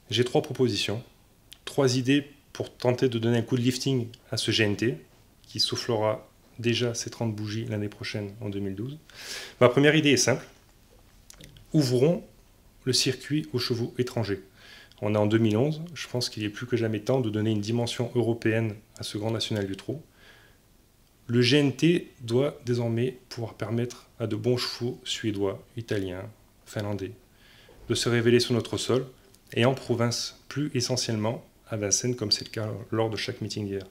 J'ai 3 propositions, 3 idées pour tenter de donner un coup de lifting à ce GNT, qui soufflera déjà ses 30 bougies l'année prochaine, en 2012. Ma première idée est simple. Ouvrons le circuit aux chevaux étrangers. On est en 2011, je pense qu'il est plus que jamais temps de donner une dimension européenne à ce Grand National du trot. Le GNT doit désormais pouvoir permettre à de bons chevaux suédois, italiens, finlandais, de se révéler sur notre sol, et en province, plus essentiellement à Vincennes, comme c'est le cas lors de chaque meeting d'hier.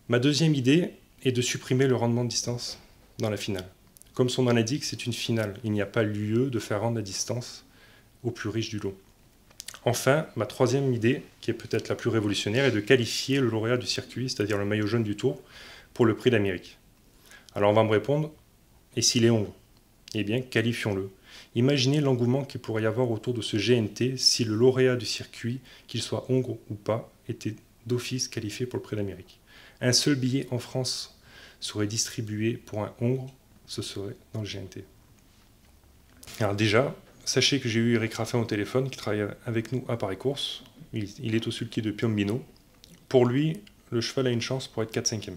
Ma deuxième idée est de supprimer le rendement de distance dans la finale. Comme son nom l'indique, c'est une finale. Il n'y a pas lieu de faire rendre la distance aux plus riches du lot. Enfin, ma troisième idée, qui est peut-être la plus révolutionnaire, est de qualifier le lauréat du circuit, c'est-à-dire le maillot jaune du Tour, pour le prix d'Amérique. Alors on va me répondre, et s'il est hongre? Eh bien, qualifions-le. Imaginez l'engouement qu'il pourrait y avoir autour de ce GNT si le lauréat du circuit, qu'il soit hongre ou pas, était d'office qualifié pour le prix d'Amérique. Un seul billet en France serait distribué pour un hongre, ce serait dans le GNT. Alors déjà, sachez que j'ai eu Eric Raffin au téléphone, qui travaille avec nous à Paris Course. Il est au sulky de Piombino. Pour lui, le cheval a une chance pour être 4-5e.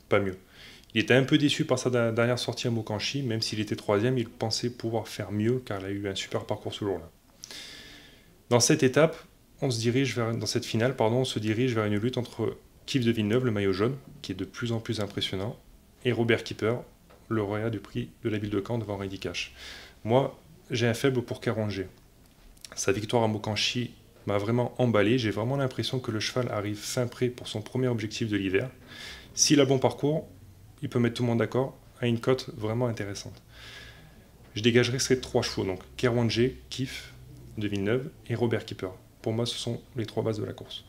Pas mieux. Il était un peu déçu par sa dernière sortie à Mokanchi, même s'il était 3e, il pensait pouvoir faire mieux, car il a eu un super parcours ce jour-là. Dans cette étape, dans cette finale, on se dirige vers une lutte entre Keef de Villeneuve, le maillot jaune, qui est de plus en plus impressionnant, et Robert Keeper, le lauréat du prix de la ville de Caen devant Reddy Cash. Moi, j'ai un faible pour Karanger. Sa victoire à Mokanchi m'a vraiment emballé. J'ai vraiment l'impression que le cheval arrive fin prêt pour son premier objectif de l'hiver. S'il a bon parcours, il peut mettre tout le monde d'accord à une cote vraiment intéressante. Je dégagerai ces 3 chevaux, donc Karanger, Keef de Villeneuve et Robert Keeper. Pour moi, ce sont les 3 bases de la course.